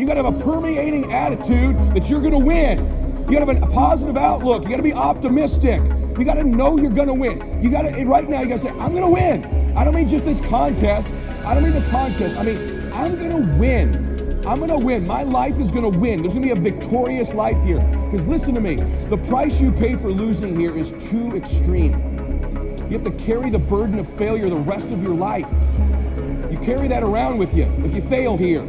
You got to have a permeating attitude that you're going to win. You got to have a positive outlook. You got to be optimistic. You got to know you're going to win. You got to, right now, you got to say, I'm going to win. I don't mean just this contest. I don't mean the contest. I mean, I'm going to win. I'm going to win. My life is going to win. There's going to be a victorious life here. Because listen to me, the price you pay for losing here is too extreme. You have to carry the burden of failure the rest of your life. You carry that around with you if you fail here.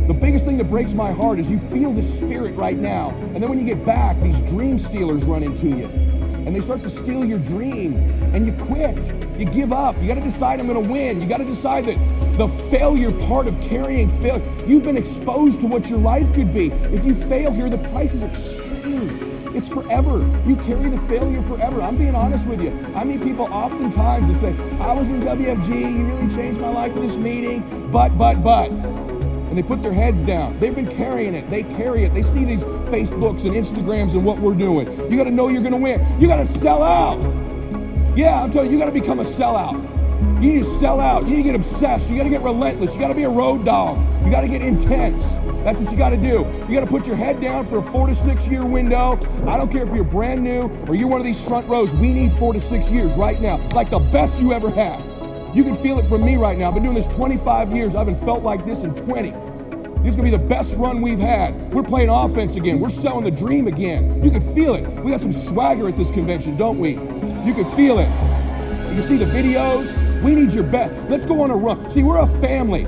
The biggest thing that breaks my heart is you feel the spirit right now. And then when you get back, these dream stealers run into you. And they start to steal your dream. And you quit. You give up. You got to decide I'm going to win. You got to decide that the failure part of carrying failure, you've been exposed to what your life could be. If you fail here, the price is extreme. It's forever. You carry the failure forever. I'm being honest with you. I meet people oftentimes that say, I was in WFG, you really changed my life for this meeting, but. And they put their heads down. They've been carrying it. They carry it. They see these Facebooks and Instagrams and what we're doing. You got to know you're going to win. You got to sell out. Yeah, I'm telling you, you got to become a sellout. You need to sell out. You need to get obsessed. You got to get relentless. You got to be a road dog. You got to get intense. That's what you got to do. You got to put your head down for a 4 to 6 year window. I don't care if you're brand new or you're one of these front rows. We need 4 to 6 years right now, like the best you ever had. You can feel it from me right now. I've been doing this 25 years. I haven't felt like this in 20. This is going to be the best run we've had. We're playing offense again. We're selling the dream again. You can feel it. We got some swagger at this convention, don't we? You can feel it. You can see the videos. We need your best. Let's go on a run. See, we're a family.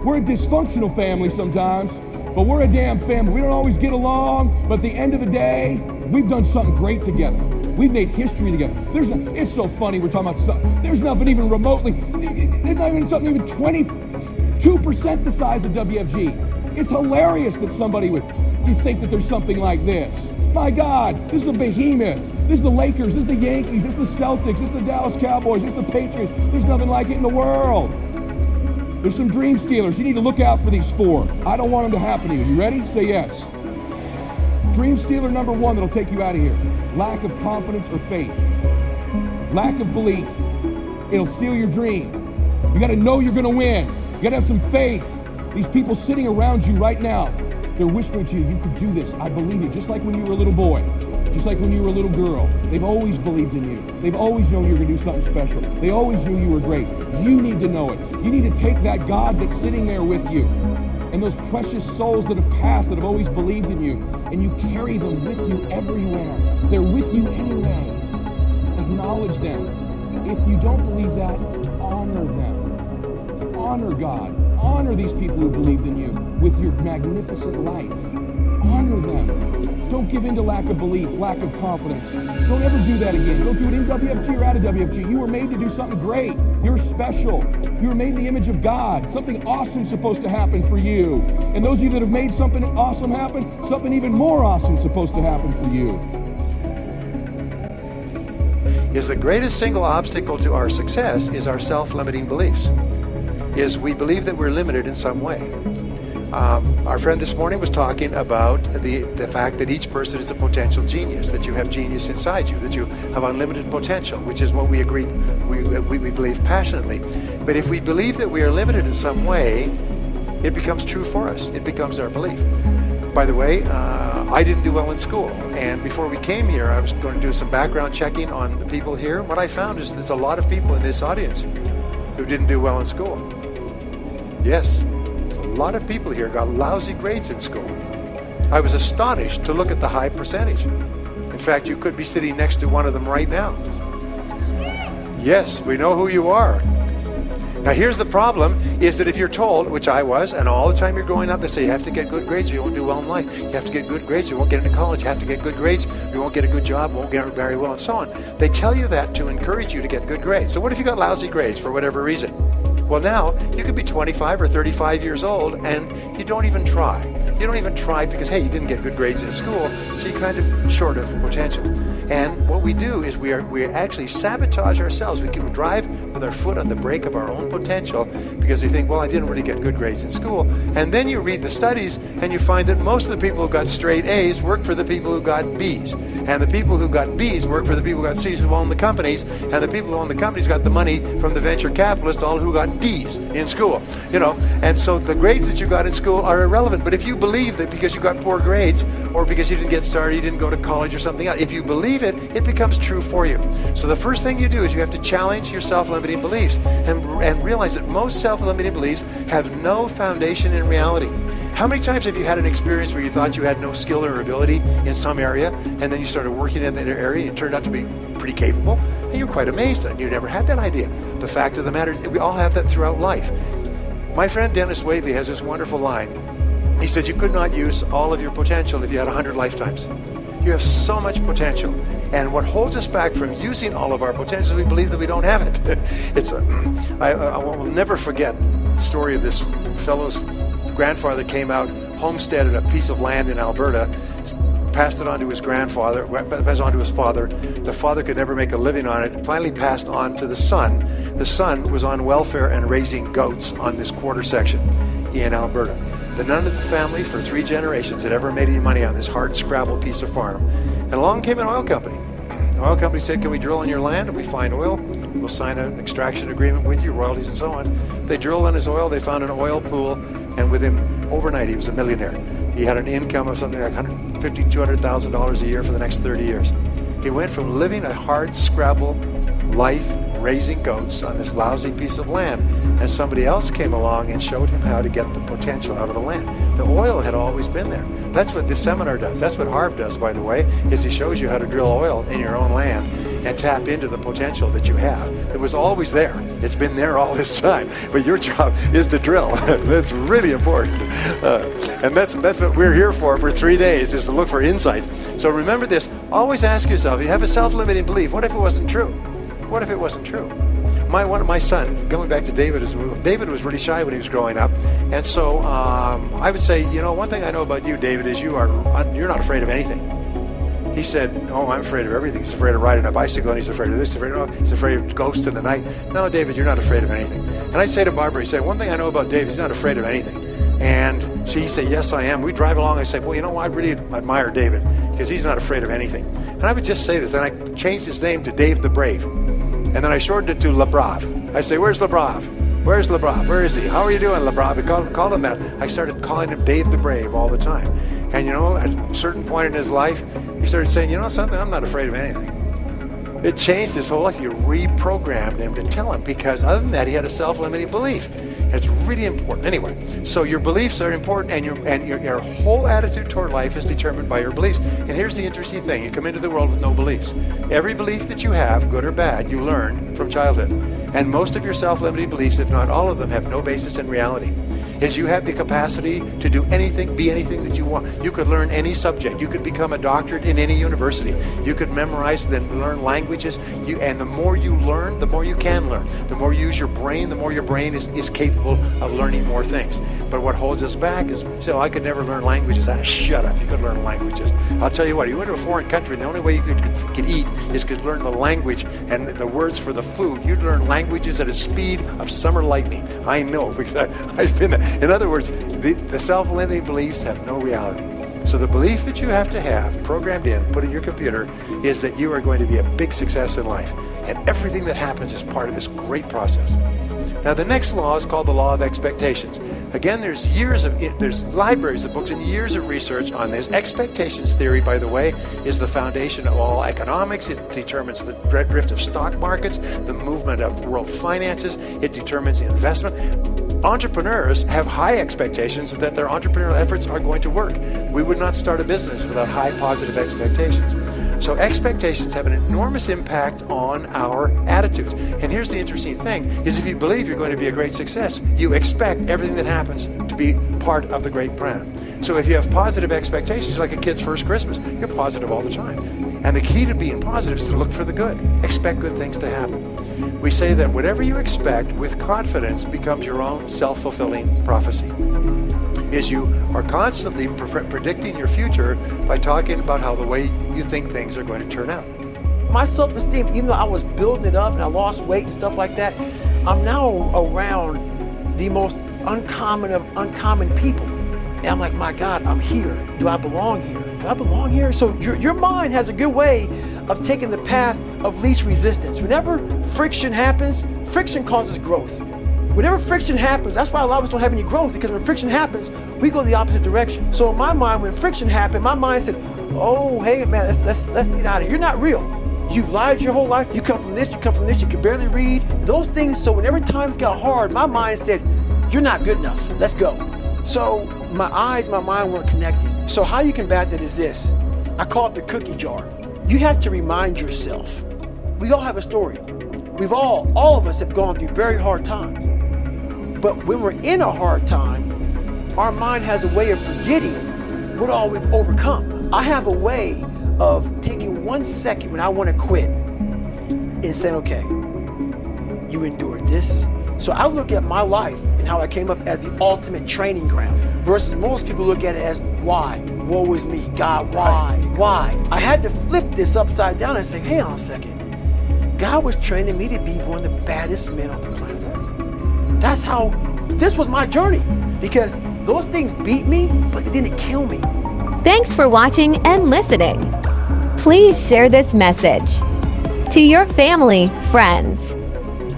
We're a dysfunctional family sometimes, but we're a damn family. We don't always get along, but at the end of the day, we've done something great together. We've made history together. It's so funny we're talking about something. There's nothing even remotely, there's not even something even 22% the size of WFG. It's hilarious that somebody you think that there's something like this. My God, this is a behemoth. This is the Lakers, this is the Yankees, this is the Celtics, this is the Dallas Cowboys, this is the Patriots. There's nothing like it in the world. There's some dream stealers. You need to look out for these 4. I don't want them to happen to you. You ready? Say yes. Dream stealer number 1 that'll take you out of here. Lack of confidence or faith. Lack of belief. It'll steal your dream. You got to know you're going to win. You got to have some faith. These people sitting around you right now, they're whispering to you, you could do this. I believe it. Just like when you were a little boy. Just like when you were a little girl. They've always believed in you. They've always known you were going to do something special. They always knew you were great. You need to know it. You need to take that God that's sitting there with you and those precious souls that have passed, that have always believed in you, and you carry them with you everywhere. They're with you anyway. Acknowledge them. If you don't believe that, honor them. Honor God. Honor these people who believed in you with your magnificent life. Honor them. Don't give in to lack of belief, lack of confidence. Don't ever do that again. Don't do it in WFG or out of WFG. You were made to do something great. You're special. You were made in the image of God. Something awesome is supposed to happen for you. And those of you that have made something awesome happen, something even more awesome is supposed to happen for you. Is the greatest single obstacle to our success is our self-limiting beliefs. Is we believe that we're limited in some way. Our friend this morning was talking about the fact that each person is a potential genius, that you have genius inside you, that you have unlimited potential, which is what we agree, we believe passionately. But if we believe that we are limited in some way, it becomes true for us. It becomes our belief. By the way, I didn't do well in school, and before we came here, I was going to do some background checking on the people here. What I found is there's a lot of people in this audience who didn't do well in school. Yes. A lot of people here got lousy grades in school. I was astonished to look at the high percentage. In fact, you could be sitting next to one of them right now. Yes, we know who you are. Now here's the problem, is that if you're told, which I was, and all the time you're growing up, they say you have to get good grades or you won't do well in life. You have to get good grades or you won't get into college. You have to get good grades or you won't get a good job, won't get very well, and so on. They tell you that to encourage you to get good grades. So what if you got lousy grades for whatever reason? Well, now you could be 25 or 35 years old and you don't even try. You don't even try because, hey, you didn't get good grades in school, so you're kind of short of potential. And what we do is we actually sabotage ourselves. We can drive with our foot on the brake of our own potential because we think, well, I didn't really get good grades in school. And then you read the studies and you find that most of the people who got straight A's work for the people who got B's. And the people who got B's work for the people who got C's who own the companies. And the people who own the companies got the money from the venture capitalists, all who got D's in school. And so the grades that you got in school are irrelevant. But if you believe that because you got poor grades or because you didn't get started, you didn't go to college or something else, if you believe it, it becomes true for you. So the first thing you do is you have to challenge your self-limiting beliefs and realize that most self-limiting beliefs have no foundation in reality. How many times have you had an experience where you thought you had no skill or ability in some area, and then you started working in that area and it turned out to be pretty capable, and you're quite amazed and you never had that idea? The fact of the matter is we all have that throughout life. My friend Dennis Whaley has this wonderful line. He said, you could not use all of your potential if you had 100 lifetimes. You have so much potential. And what holds us back from using all of our potential is we believe that we don't have it. I will never forget the story of this fellow's grandfather came out, homesteaded a piece of land in Alberta, passed it on to his grandfather, passed it on to his father. The father could never make a living on it, finally passed on to the son. The son was on welfare and raising goats on this quarter section in Alberta. None of the family for 3 generations had ever made any money on this hard scrabble piece of farm. And along came an oil company. The oil company said, can we drill on your land? If we find oil, we'll sign an extraction agreement with you, royalties and so on. They drilled on his oil, they found an oil pool, and within overnight he was a millionaire. He had an income of something like $150,000, $200,000 a year for the next 30 years. He went from living a hard scrabble life, raising goats on this lousy piece of land, and somebody else came along and showed him how to get the potential out of the land. The oil had always been there. That's what this seminar does. That's what Harv does, by the way, is he shows you how to drill oil in your own land and tap into the potential that you have. It was always there. It's been there all this time. But your job is to drill. That's really important. And that's what we're here for 3 days, is to look for insights. So remember this. Always ask yourself, you have a self-limiting belief. What if it wasn't true? What if it wasn't true? My son, going back to David, David was really shy when he was growing up, and so I would say, one thing I know about you, David, is you're not afraid of anything. He said, oh, I'm afraid of everything. He's afraid of riding a bicycle, and he's afraid of this, he's afraid of ghosts in the night. No, David, you're not afraid of anything. And I say to Barbara, he said, one thing I know about David, he's not afraid of anything. And she said, yes, I am. We drive along, I say, well, I really admire David, because he's not afraid of anything. And I would just say this, and I changed his name to Dave the Brave. And then I shortened it to Le Brave. I say, where's Le Brave? Where's Le Brave? Where is he? How are you doing, Le Brave? I called him that. I started calling him Dave the Brave all the time. And at a certain point in his life, he started saying, something, I'm not afraid of anything. It changed his whole life. You reprogrammed him to tell him, because other than that, he had a self-limiting belief. And it's really important. Anyway, so your beliefs are important, and your whole attitude toward life is determined by your beliefs. And here's the interesting thing. You come into the world with no beliefs. Every belief that you have, good or bad, you learn from childhood. And most of your self-limiting beliefs, if not all of them, have no basis in reality. Is you have the capacity to do anything, be anything that you want. You could learn any subject. You could become a doctorate in any university. You could memorize and learn languages. And the more you learn, the more you can learn. The more you use your brain, the more your brain is capable of learning more things. But what holds us back is, I could never learn languages. Shut up, you could learn languages. I'll tell you what, you went to a foreign country, and the only way you could eat is to learn the language and the words for the food. You'd learn languages at a speed of summer lightning. I know, because I've been there. In other words, the self-limiting beliefs have no reality. So the belief that you have to have programmed in, put in your computer, is that you are going to be a big success in life. And everything that happens is part of this great process. Now, the next law is called the law of expectations. Again, there's libraries of books and years of research on this. Expectations theory, by the way, is the foundation of all economics. It determines the drift of stock markets, the movement of world finances. It determines investment. Entrepreneurs have high expectations that their entrepreneurial efforts are going to work. We would not start a business without high positive expectations. So expectations have an enormous impact on our attitudes. And here's the interesting thing, is if you believe you're going to be a great success, you expect everything that happens to be part of the great plan. So if you have positive expectations, like a kid's first Christmas, you're positive all the time. And the key to being positive is to look for the good. Expect good things to happen. We say that whatever you expect with confidence becomes your own self-fulfilling prophecy. Is you are constantly predicting your future by talking about how the way you think things are going to turn out. My self-esteem, even though I was building it up and I lost weight and stuff like that, I'm now around the most uncommon of uncommon people. And I'm like, my God, I'm here. Do I belong here? Do I belong here? So your mind has a good way of taking the path of least resistance. Whenever friction happens, friction causes growth. Whenever friction happens, that's why a lot of us don't have any growth, because when friction happens, we go the opposite direction. So in my mind, when friction happened, my mind said, oh, hey man, let's get out of here. You're not real. You've lied your whole life. You come from this, you come from this, you can barely read. Those things, so whenever times got hard, my mind said, you're not good enough, let's go. So my eyes, my mind weren't connected. So how you combat that is this. I call it the cookie jar. You have to remind yourself. We all have a story. All of us have gone through very hard times. But when we're in a hard time, our mind has a way of forgetting what all we've overcome. I have a way of taking 1 second when I want to quit and saying, okay, you endured this. So I look at my life and how I came up as the ultimate training ground versus most people look at it as why? Woe is me, God, why? Why? I had to flip this upside down and say, hang on a second. God was training me to be one of the baddest men on the planet. That's how, this was my journey, because those things beat me, but they didn't kill me. Thanks for watching and listening. Please share this message to your family, friends,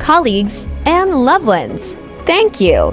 colleagues, and loved ones. Thank you.